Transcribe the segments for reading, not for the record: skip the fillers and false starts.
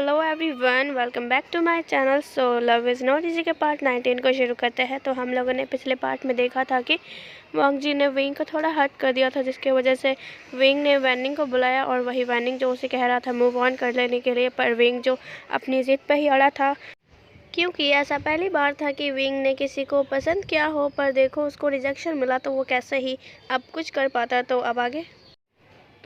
Hello everyone, welcome back to my channel. So love is not easy के part 19 को शुरू करते हैं। तो हम लोगों ने पिछले पार्ट में देखा था कि वांग जी ने विंग को थोड़ा हर्ट कर दिया था, जिसकी वजह से विंग ने वैनिंग को बुलाया और वही वैनिंग जो उसे कह रहा था मूव ऑन कर लेने के लिए, पर विंग जो अपनी ज़िद पे ही अड़ा था, क्योंकि ऐसा पहली बार था कि विंग ने किसी को पसंद किया हो पर देखो उसको रिजेक्शन मिला, तो वो कैसे ही अब कुछ कर पाता। तो अब आगे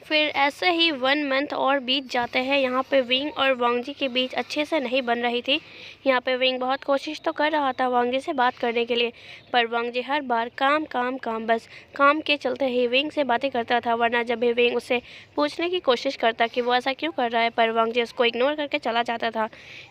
फिर ऐसे ही 1 मंथ और बीत जाते हैं। यहाँ पे विंग और वांग जी के बीच अच्छे से नहीं बन रही थी। यहाँ पे विंग बहुत कोशिश तो कर रहा था वांग जी से बात करने के लिए, पर वांग जी हर बार काम काम काम, बस काम के चलते ही विंग से बातें करता था। वरना जब भी विंग उससे पूछने की कोशिश करता कि वो ऐसा क्यों कर रहा है, पर वांग जी उसको इग्नोर करके चला जाता था।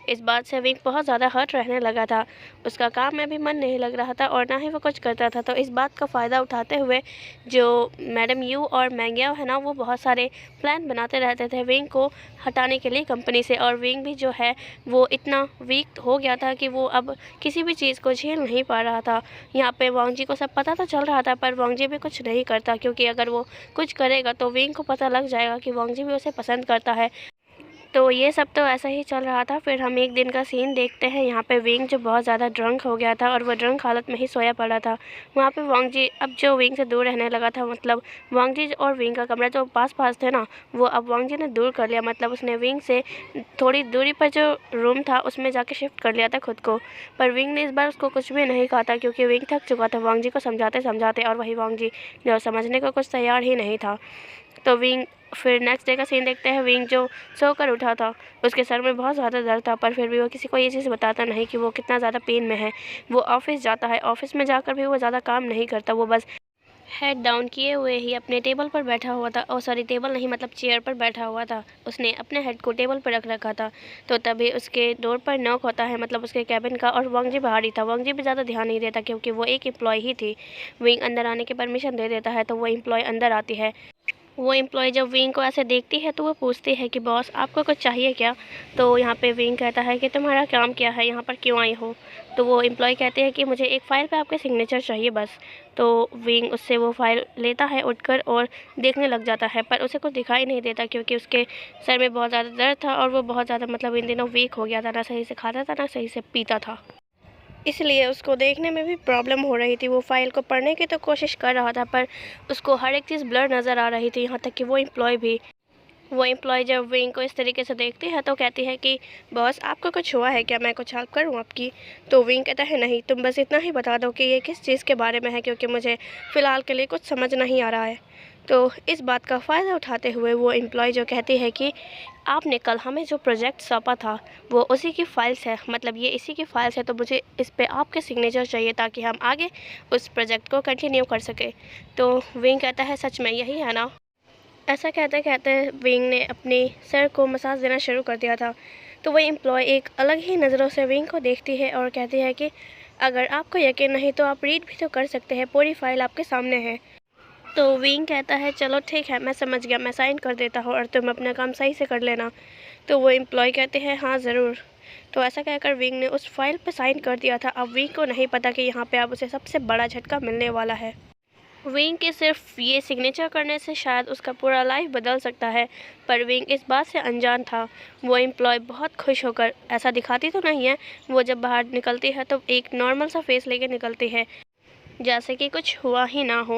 इस बात से विंग बहुत ज़्यादा हर्ट रहने लगा था। उसका काम में भी मन नहीं लग रहा था और ना ही वो कुछ करता था। तो इस बात का फ़ायदा उठाते हुए जो मैडम यू और मैंग्याओ है ना, वो बहुत सारे प्लान बनाते रहते थे विंग को हटाने के लिए कंपनी से। और विंग भी जो है वो इतना वीक हो गया था कि वो अब किसी भी चीज़ को झेल नहीं पा रहा था। यहाँ पे वांग जी को सब पता तो चल रहा था, पर वांग जी भी कुछ नहीं करता, क्योंकि अगर वो कुछ करेगा तो विंग को पता लग जाएगा कि वांग जी भी उसे पसंद करता है। तो ये सब तो ऐसा ही चल रहा था। फिर हम एक दिन का सीन देखते हैं। यहाँ पे विंग जो बहुत ज़्यादा ड्रंक हो गया था और वो ड्रंक हालत में ही सोया पड़ा था। वहाँ पे वांग जी अब जो विंग से दूर रहने लगा था, मतलब वांग जी और विंग का कमरा जो पास पास थे ना, वो अब वांग जी ने दूर कर लिया। मतलब उसने विंग से थोड़ी दूरी पर जो रूम था उसमें जाके शिफ्ट कर लिया था खुद को। पर विंग ने इस बार उसको कुछ भी नहीं कहा था, क्योंकि विंग थक चुका था वांग जी को समझाते समझाते, और वही वांग जी जो समझने को कुछ तैयार ही नहीं था। तो विंग फिर नेक्स्ट डे का सीन देखते हैं। विंग जो सोकर उठा था, उसके सर में बहुत ज़्यादा दर्द था, पर फिर भी वो किसी को ये चीज़ बताता नहीं कि वो कितना ज़्यादा पेन में है। वो ऑफिस जाता है, ऑफिस में जाकर भी वो ज़्यादा काम नहीं करता, वो बस हेड डाउन किए हुए ही अपने टेबल पर बैठा हुआ था। ओ सॉरी, टेबल नहीं, मतलब चेयर पर बैठा हुआ था। उसने अपने हेड को टेबल पर रख रखा था। तो तभी उसके डोर पर नॉक होता है, मतलब उसके कैबिन का, और वांग जी बाहर ही था। वांग जी भी ज़्यादा ध्यान नहीं देता, क्योंकि वो एक एम्प्लॉय ही थी। विंग अंदर आने की परमिशन दे देता है, तो वो एम्प्लॉय अंदर आती है। वो एम्प्लॉय जब विंग को ऐसे देखती है तो वो पूछती है कि बॉस आपको कुछ चाहिए क्या। तो यहाँ पे विंग कहता है कि तुम्हारा काम क्या है, यहाँ पर क्यों आई हो। तो वो एम्प्लॉय कहते हैं कि मुझे एक फ़ाइल पे आपके सिग्नेचर चाहिए बस। तो विंग उससे वो फ़ाइल लेता है उठकर और देखने लग जाता है, पर उसे कुछ दिखाई नहीं देता, क्योंकि उसके सर में बहुत ज़्यादा दर्द था और वो बहुत ज़्यादा, मतलब इन दिनों वीक हो गया था, ना सही से खाता था ना सही से पीता था, इसलिए उसको देखने में भी प्रॉब्लम हो रही थी। वो फाइल को पढ़ने की तो कोशिश कर रहा था, पर उसको हर एक चीज़ ब्लर नज़र आ रही थी, यहाँ तक कि वो एम्प्लॉय जब विंग को इस तरीके से देखती है तो कहती है कि बॉस आपको कुछ हुआ है क्या, मैं कुछ हेल्प करूँ आपकी। तो विंग कहता है नहीं, तुम बस इतना ही बता दो कि ये किस चीज़ के बारे में है, क्योंकि मुझे फ़िलहाल के लिए कुछ समझ नहीं आ रहा है। तो इस बात का फ़ायदा उठाते हुए वो एम्प्लॉय जो कहती है कि आपने कल हमें जो प्रोजेक्ट सौंपा था वो उसी की फ़ाइल्स है, मतलब ये इसी की फ़ाइल्स है, तो मुझे इस पे आपके सिग्नेचर चाहिए ताकि हम आगे उस प्रोजेक्ट को कंटिन्यू कर सकें। तो विंग कहता है सच में यही है ना। ऐसा कहते कहते विंग ने अपने सर को मसाज देना शुरू कर दिया था। तो वह एम्प्लॉय एक अलग ही नज़रों से विंग को देखती है और कहती है कि अगर आपको यकीन नहीं तो आप रीड भी तो कर सकते हैं, पूरी फाइल आपके सामने है। तो विंग कहता है चलो ठीक है, मैं समझ गया, मैं साइन कर देता हूँ और तुम अपना काम सही से कर लेना। तो वो एम्प्लॉय कहते हैं हाँ ज़रूर। तो ऐसा कहकर विंग ने उस फाइल पर साइन कर दिया था। अब विंग को नहीं पता कि यहाँ पे अब उसे सबसे बड़ा झटका मिलने वाला है। विंग के सिर्फ ये सिग्नेचर करने से शायद उसका पूरा लाइफ बदल सकता है, पर विंग इस बात से अनजान था। वो एम्प्लॉय बहुत खुश होकर, ऐसा दिखाती तो नहीं है, वो जब बाहर निकलती है तो एक नॉर्मल सा फेस लेके निकलती है, जैसे कि कुछ हुआ ही ना हो।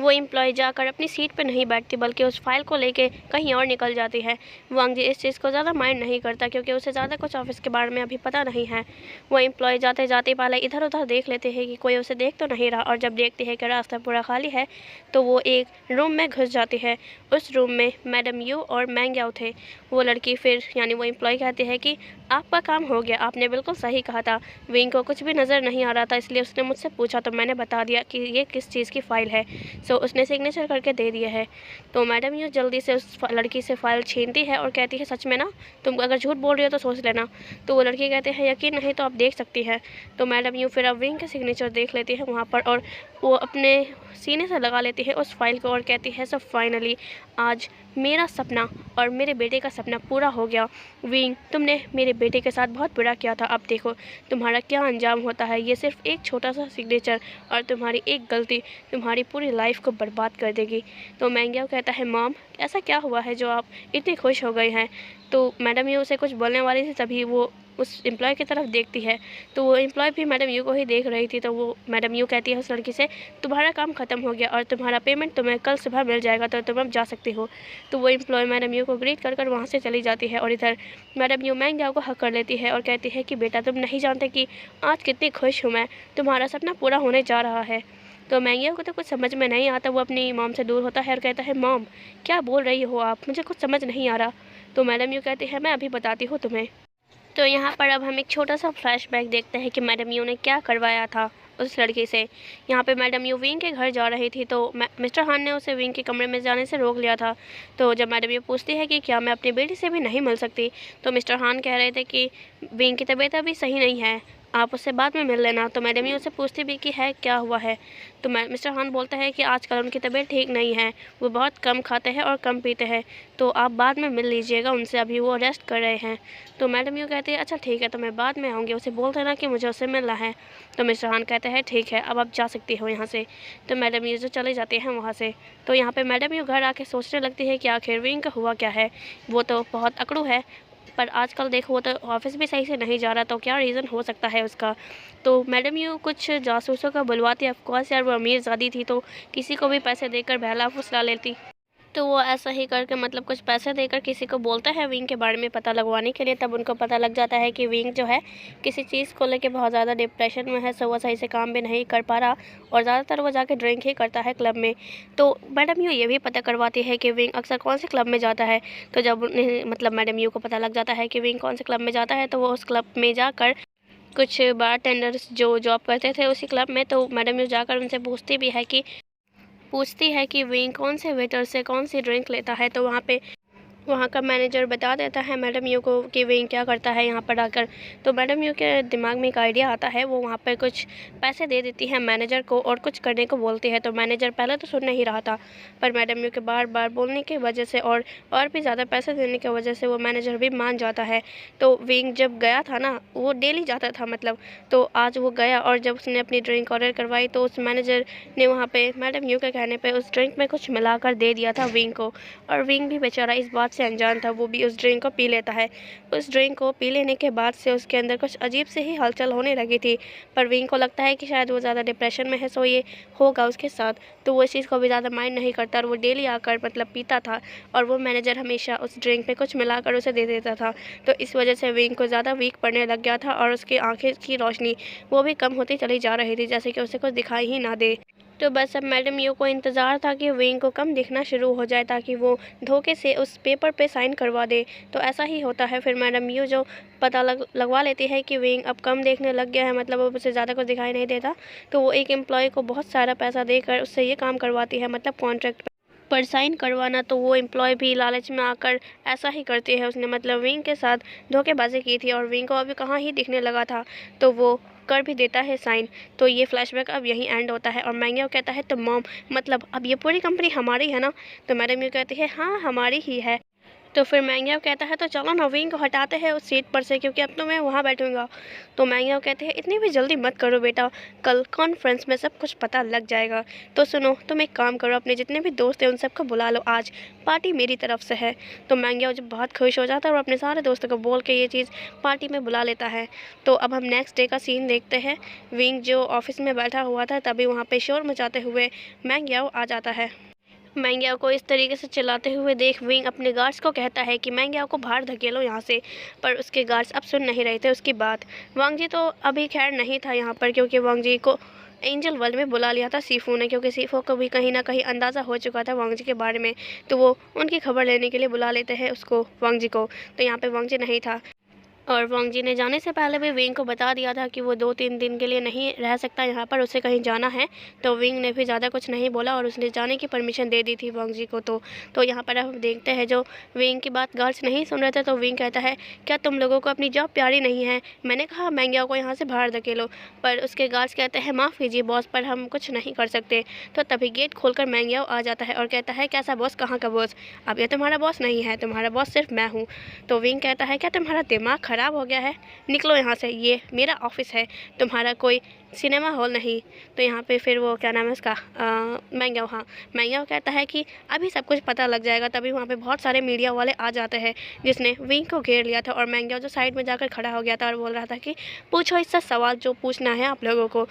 वो एम्प्लॉय जाकर अपनी सीट पर नहीं बैठती, बल्कि उस फाइल को लेके कहीं और निकल जाती है। वांग जी इस चीज़ को ज़्यादा माइंड नहीं करता, क्योंकि उसे ज़्यादा कुछ ऑफिस के बारे में अभी पता नहीं है। वो एम्प्लॉय जाते जाते पहले इधर उधर देख लेते हैं कि कोई उसे देख तो नहीं रहा, और जब देखती है कि रास्ता पूरा खाली है तो वो एक रूम में घुस जाती है। उस रूम में मैडम यू और मैंग्याओ थे। वो लड़की फिर, यानी वो एम्प्लॉय कहती है कि आपका काम हो गया, आपने बिल्कुल सही कहा था। विंग को कुछ भी नज़र नहीं आ रहा था, इसलिए उसने मुझसे पूछा तो मैंने बता दिया कि ये किस चीज़ की फ़ाइल है। सो उसने सिग्नेचर करके दे दिया है। तो मैडम यू जल्दी से उस लड़की से फ़ाइल छीनती है और कहती है सच में ना, तुम अगर झूठ बोल रही हो तो सोच लेना। तो वो लड़की कहते हैं यकीन नहीं तो आप देख सकती है। तो मैडम यू फिर अब विंग के सिग्नेचर देख लेती है वहाँ पर, और वो अपने सीने से लगा लेती है उस फाइल को और कहती है सो फाइनली आज मेरा सपना और मेरे बेटे का सपना पूरा हो गया। विंग, तुमने मेरे बेटे के साथ बहुत बुरा किया था, अब देखो तुम्हारा क्या अंजाम होता है। ये सिर्फ एक छोटा सा सिग्नेचर और तुम्हारी एक गलती तुम्हारी पूरी लाइफ को बर्बाद कर देगी। तो मैंग्याओ कहता है मॉम, ऐसा क्या हुआ है जो आप इतने खुश हो गए हैं। तो मैडम यू उसे कुछ बोलने वाली थी, तभी वो उस एम्प्लॉय की तरफ देखती है। तो वो एम्प्लॉय भी मैडम यू को ही देख रही थी। तो वो मैडम यू कहती है उस लड़की से, तुम्हारा काम ख़त्म हो गया और तुम्हारा पेमेंट तुम्हें कल सुबह मिल जाएगा, तो तुम अब जा सकती हो। तो वो एम्प्लॉय मैडम यू को ग्रीट कर वहाँ से चली जाती है। और इधर मैडम यू मैंग याओ को हक कर लेती है और कहती है कि बेटा, तुम नहीं जानते कि आज कितनी खुश हूँ मैं, तुम्हारा सपना पूरा होने जा रहा है। तो मैंग याओ को तो कुछ समझ में नहीं आता। वो अपनी मॉम से दूर होता है और कहता है, मॉम क्या बोल रही हो आप, मुझे कुछ समझ नहीं आ रहा। तो मैडम यू कहती है, मैं अभी बताती हूँ तुम्हें। तो यहाँ पर अब हम एक छोटा सा फ्लैशबैक देखते हैं कि मैडम यू ने क्या करवाया था उस लड़की से। यहाँ पे मैडम यू विंग के घर जा रही थी, तो मिस्टर हान ने उसे विंग के कमरे में जाने से रोक लिया था। तो जब मैडम यू पूछती है कि क्या मैं अपनी बेटी से भी नहीं मिल सकती, तो मिस्टर हान कह रहे थे कि विंग की तबीयत अभी सही नहीं है, आप उससे बाद में मिल लेना। तो मैडम यू उससे पूछती भी कि है क्या हुआ है। तो मिस्टर हान बोलता है कि आजकल उनकी तबीयत ठीक नहीं है, वो बहुत कम खाते हैं और कम पीते हैं, तो आप बाद में मिल लीजिएगा उनसे, अभी वो रेस्ट कर रहे हैं। तो मैडम यू कहती है, अच्छा ठीक है, तो मैं बाद में आऊँगी, उसे बोल देना कि मुझे उससे मिलना है। तो मिस्टर हान कहते हैं, ठीक है, अब आप जा सकती हो यहाँ से। तो मैडम यू जो चले जाते हैं वहाँ से। तो यहाँ पर मैडम यू घर आके सोचने लगती है कि आखिर विंग का हुआ क्या है, वो तो बहुत अकड़ू है, पर आजकल देखो वो तो ऑफिस भी सही से नहीं जा रहा, तो क्या रीज़न हो सकता है उसका। तो मैडम यू कुछ जासूसों का बुलवाती, ऑफकोर्स यार वो अमीर ज़्यादा थी, तो किसी को भी पैसे देकर बहला फुसला लेती। तो वो ऐसा ही करके मतलब कुछ पैसे देकर किसी को बोलता है विंग के बारे में पता लगवाने के लिए। तब उनको पता लग जाता है कि विंग जो है किसी चीज़ को लेके बहुत ज़्यादा डिप्रेशन में है, सो वो सही से काम भी नहीं कर पा रहा और ज़्यादातर वो जाके ड्रिंक ही करता है क्लब में। तो मैडम यू ये भी पता करवाती है कि विंग अक्सर कौन से क्लब में जाता है। तो जब उन्हें मतलब मैडम यू को पता लग जाता है कि विंग कौन से क्लब में जाता है, तो वो उस क्लब में जाकर कुछ बार टेंडर्स जो जॉब करते थे उसी क्लब में, तो मैडम यू जाकर उनसे पूछती है कि विंग कौन से वेटर से कौन सी ड्रिंक लेता है। तो वहाँ का मैनेजर बता देता है मैडम यू को कि विंग क्या करता है यहाँ पर आकर। तो मैडम यू के दिमाग में एक आइडिया आता है, वो वहाँ पर कुछ पैसे दे देती है मैनेजर को और कुछ करने को बोलती है। तो मैनेजर पहले तो सुन नहीं रहा था, पर मैडम यू के बार बार बोलने की वजह से और भी ज़्यादा पैसे देने की वजह से वो मैनेजर भी मान जाता है। तो विंग जब गया था ना, वो डेली जाता था मतलब, तो आज वो गया और जब उसने अपनी ड्रिंक ऑर्डर करवाई, तो उस मैनेजर ने वहाँ पे मैडम यू के कहने पे उस ड्रिंक में कुछ मिलाकर दे दिया था विंग को। और विंग भी बेचारा इस बात से अनजान था, वो भी उस ड्रिंक को पी लेता है। उस ड्रिंक को पी लेने के बाद से उसके अंदर कुछ अजीब से ही हलचल होने लगी थी, पर विंग को लगता है कि शायद वो ज़्यादा डिप्रेशन में है, सो ये होगा उसके साथ। तो वो इस चीज़ को भी ज़्यादा माइंड नहीं करता और वो डेली आकर मतलब पीता था, और वो मैनेजर हमेशा उस ड्रिंक में कुछ मिलाकर उसे दे देता था। तो इस वजह से विंग को ज़्यादा वीक पड़ने लग गया था और उसकी आँखें की रोशनी वो भी कम होती चली जा रही थी, जैसे कि उसे कुछ दिखाई ही ना दे। तो बस अब मैडम यू को इंतज़ार था कि विंग को कम दिखना शुरू हो जाए, ताकि वो धोखे से उस पेपर पे साइन करवा दे। तो ऐसा ही होता है। फिर मैडम यू जो पता लगवा लेती है कि विंग अब कम देखने लग गया है, मतलब अब उसे ज़्यादा कुछ दिखाई नहीं देता, तो वो एक एम्प्लॉय को बहुत सारा पैसा देकर उससे ये काम करवाती है, मतलब कॉन्ट्रैक्ट पर साइन करवाना। तो वो एम्प्लॉय भी लालच में आकर ऐसा ही करती है। उसने मतलब विंग के साथ धोखेबाजी की थी और विंग को अभी कहाँ ही दिखने लगा था, तो वो कर भी देता है साइन। तो ये फ्लैशबैक अब यहीं एंड होता है और मैंग याओ कहता है, तो मॉम मतलब अब ये पूरी कंपनी हमारी है ना। तो मैडम यू कहती है, हाँ हमारी ही है। तो फिर मैंग याओ कहता है, तो चलो ना विंग को हटाते हैं उस सीट पर से, क्योंकि अब तो मैं वहाँ बैठूंगा। तो मैंग याओ कहते हैं, इतनी भी जल्दी मत करो बेटा, कल कॉन्फ्रेंस में सब कुछ पता लग जाएगा। तो सुनो, तुम एक काम करो, अपने जितने भी दोस्त हैं उन सबको बुला लो, आज पार्टी मेरी तरफ से है। तो मैंग याओ जब बहुत खुश हो जाता है और अपने सारे दोस्तों को बोल के ये चीज़ पार्टी में बुला लेता है। तो अब हम नेक्स्ट डे का सीन देखते हैं। विंग जो ऑफिस में बैठा हुआ था, तभी वहाँ पर शोर मचाते हुए मैंग याओ आ जाता है। मैंग याओ को इस तरीके से चिल्लाते हुए देख विंग अपने गार्ड्स को कहता है कि मैंग याओ को बाहर धकेलो यहाँ से, पर उसके गार्ड्स अब सुन नहीं रहे थे उसकी बात। वांग जी तो अभी खैर नहीं था यहाँ पर, क्योंकि वांग जी को एंजल वर्ल्ड में बुला लिया था सीफू ने, क्योंकि सीफू को भी कहीं ना कहीं अंदाज़ा हो चुका था वांग जी के बारे में, तो वो उनकी खबर लेने के लिए बुला लेते हैं उसको, वांग जी को। तो यहाँ पे वांग जी नहीं था और वांग जी ने जाने से पहले भी विंग को बता दिया था कि वो 2-3 दिन के लिए नहीं रह सकता यहाँ पर, उसे कहीं जाना है। तो विंग ने भी ज़्यादा कुछ नहीं बोला और उसने जाने की परमिशन दे दी थी वांग जी को। तो यहाँ पर हम देखते हैं जो विंग की बात गार्ड्स नहीं सुन रहे थे, तो विंग कहता है, क्या तुम लोगों को अपनी जॉब प्यारी नहीं है, मैंने कहा मैंग याओ को यहाँ से बाहर धकेलो। पर उसके गार्ड्स कहते हैं, माफ़ कीजिए बॉस, पर हम कुछ नहीं कर सकते। तो तभी गेट खोलकर मैंग याओ आ जाता है और कहता है, कैसा बॉस, कहाँ का बॉस, अब ये तुम्हारा बॉस नहीं है, तुम्हारा बॉस सिर्फ मैं हूँ। तो विंग कहता है, क्या तुम्हारा दिमाग ख़राब हो गया है, निकलो यहाँ से, ये मेरा ऑफिस है, तुम्हारा कोई सिनेमा हॉल नहीं तो यहाँ पे फिर वो क्या नाम है उसका मैंग्याओ। हाँ, मैंग्याओ कहता है कि अभी सब कुछ पता लग जाएगा। तभी वहाँ पे बहुत सारे मीडिया वाले आ जाते हैं जिसने विंग को घेर लिया था, और मैंग्याओ जो साइड में जाकर खड़ा हो गया था और बोल रहा था कि पूछो इससे सवाल जो पूछना है आप लोगों को।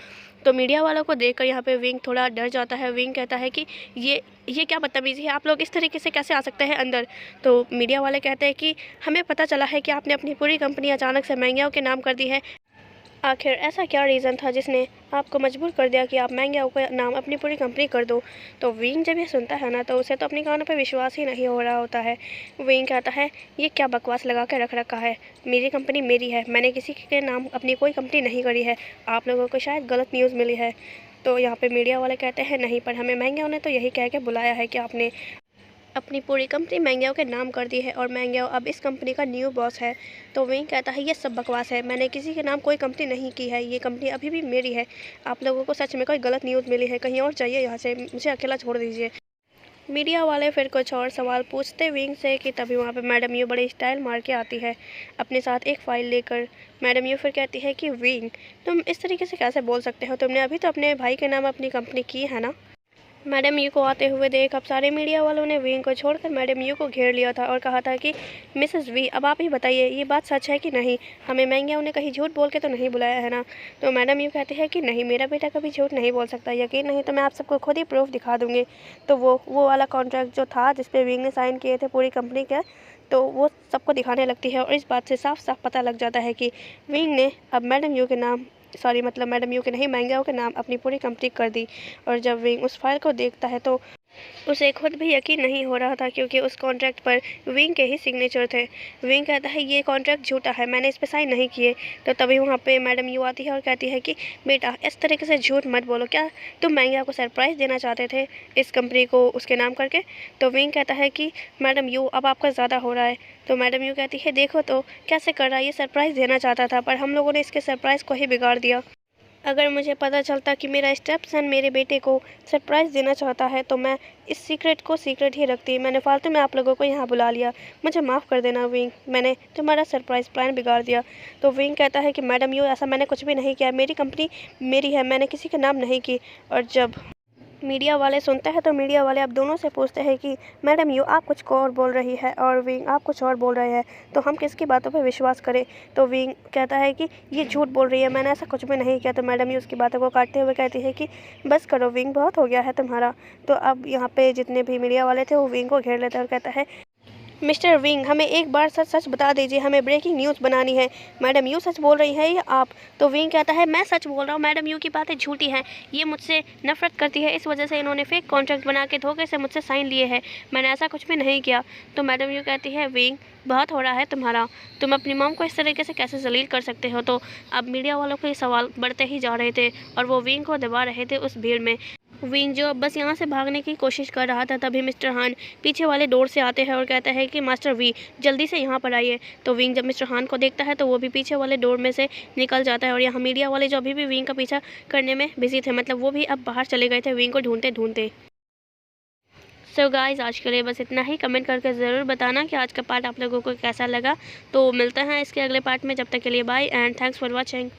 तो मीडिया वालों को देखकर यहाँ पे विंग थोड़ा डर जाता है। विंग कहता है कि ये क्या बदतमीज़ी है, आप लोग इस तरीके से कैसे आ सकते हैं अंदर। तो मीडिया वाले कहते हैं कि हमें पता चला है कि आपने अपनी पूरी कंपनी अचानक से मैंग्याओ के नाम कर दी है। आखिर ऐसा क्या रीज़न था जिसने आपको मजबूर कर दिया कि आप मैंग्याओ का नाम अपनी पूरी कंपनी कर दो। तो विंग जब ये सुनता है ना तो उसे तो अपनी कानों पे विश्वास ही नहीं हो रहा होता है। विंग कहता है ये क्या बकवास लगा के रख रखा है, मेरी कंपनी मेरी है, मैंने किसी के नाम अपनी कोई कंपनी नहीं करी है, आप लोगों को शायद गलत न्यूज़ मिली है। तो यहाँ पे मीडिया वाले कहते हैं नहीं, पर हमें मैंग्याओ ने तो यही कह के बुलाया है कि आपने अपनी पूरी कंपनी मैंग्याओ के नाम कर दी है और मैंग्याओ अब इस कंपनी का न्यू बॉस है। तो विंग कहता है ये सब बकवास है, मैंने किसी के नाम कोई कंपनी नहीं की है, ये कंपनी अभी भी मेरी है। आप लोगों को सच में कोई गलत न्यूज़ मिली है, कहीं और जाइए यहाँ से, मुझे अकेला छोड़ दीजिए। मीडिया वाले फिर कुछ और सवाल पूछते विंग से कि तभी वहाँ पे मैडम यू बड़ी स्टाइल मार के आती है अपने साथ एक फ़ाइल लेकर। मैडम यू फिर कहती है कि विंग तुम इस तरीके से कैसे बोल सकते हो, तुमने अभी तो अपने भाई के नाम अपनी कंपनी की है ना। मैडम यू को आते हुए देख अब सारे मीडिया वालों ने विंग को छोड़कर मैडम यू को घेर लिया था और कहा था कि मिसेस वी अब आप ही बताइए ये बात सच है कि नहीं, हमें मैंग्याओ ने कहीं झूठ बोल के तो नहीं बुलाया है ना। तो मैडम यू कहती है कि नहीं, मेरा बेटा कभी झूठ नहीं बोल सकता, यकीन नहीं तो मैं आप सबको खुद ही प्रूफ दिखा दूँगी। तो वो वाला कॉन्ट्रैक्ट जो था जिसपे विंग ने साइन किए थे पूरी कंपनी के, तो वो सबको दिखाने लगती है और इस बात से साफ साफ पता लग जाता है कि विंग ने अब मैडम यू के नाम मतलब मैडम यू के नहीं मैंग्याओ के नाम अपनी पूरी कंपनी कर दी। और जब विंग उस फाइल को देखता है तो उसे खुद भी यकीन नहीं हो रहा था क्योंकि उस कॉन्ट्रैक्ट पर विंग के ही सिग्नेचर थे। विंग कहता है ये कॉन्ट्रैक्ट झूठा है, मैंने इस पे साइन नहीं किए। तो तभी वहाँ पे मैडम यू आती है और कहती है कि बेटा इस तरीके से झूठ मत बोलो, क्या तुम मैंग्याओ को सरप्राइज़ देना चाहते थे इस कंपनी को उसके नाम करके। तो विंग कहता है कि मैडम यू अब आपका ज़्यादा हो रहा है। तो मैडम यू कहती है देखो तो कैसे कर रहा है, ये सरप्राइज़ देना चाहता था पर हम लोगों ने इसके सरप्राइज़ को ही बिगाड़ दिया। अगर मुझे पता चलता कि मेरा स्टेपसन मेरे बेटे को सरप्राइज़ देना चाहता है तो मैं इस सीक्रेट को सीक्रेट ही रखती। मैंने फालतू में आप लोगों को यहाँ बुला लिया, मुझे माफ़ कर देना विंग, मैंने तुम्हारा सरप्राइज़ प्लान बिगाड़ दिया। तो विंग कहता है कि मैडम यू ऐसा मैंने कुछ भी नहीं किया, मेरी कंपनी मेरी है, मैंने किसी के नाम नहीं की। और जब मीडिया वाले सुनते हैं तो मीडिया वाले अब दोनों से पूछते हैं कि मैडम यू आप कुछ और बोल रही है और विंग आप कुछ और बोल रहे हैं, तो हम किसकी बातों पे विश्वास करें। तो विंग कहता है कि ये झूठ बोल रही है, मैंने ऐसा कुछ भी नहीं किया। तो मैडम यू उसकी बातों को काटते हुए कहती है कि बस करो विंग, बहुत हो गया है तुम्हारा। तो अब यहाँ पे जितने भी मीडिया वाले थे वो विंग को घेर लेते हैं और कहता है मिस्टर विंग हमें एक बार सच सच बता दीजिए, हमें ब्रेकिंग न्यूज़ बनानी है, मैडम यू सच बोल रही है या आप। तो विंग कहता है मैं सच बोल रहा हूँ, मैडम यू की बातें झूठी हैं, ये मुझसे नफरत करती है, इस वजह से इन्होंने फेक कॉन्ट्रैक्ट बना के धोखे से मुझसे साइन लिए हैं, मैंने ऐसा कुछ भी नहीं किया। तो मैडम यू कहती है विंग बहुत हो रहा है तुम्हारा, तुम अपनी मॉम को इस तरीके से कैसे जलील कर सकते हो। तो अब मीडिया वालों के सवाल बढ़ते ही जा रहे थे और वो विंग को दबा रहे थे उस भीड़ में। विंग जो बस यहाँ से भागने की कोशिश कर रहा था तभी मिस्टर हान पीछे वाले डोर से आते हैं और कहता है कि मास्टर वी जल्दी से यहाँ पर आइए। तो विंग जब मिस्टर हान को देखता है तो वो भी पीछे वाले डोर में से निकल जाता है और यहाँ मीडिया वाले जो अभी भी विंग का पीछा करने में बिजी थे, मतलब वो भी अब बाहर चले गए थे विंग को ढूंढते ढूंढते। सो गाइस आज के लिए बस इतना ही। कमेंट करके ज़रूर बताना कि आज का पार्ट आप लोगों को कैसा लगा। तो मिलते हैं इसके अगले पार्ट में, जब तक के लिए bye and thanks for watching.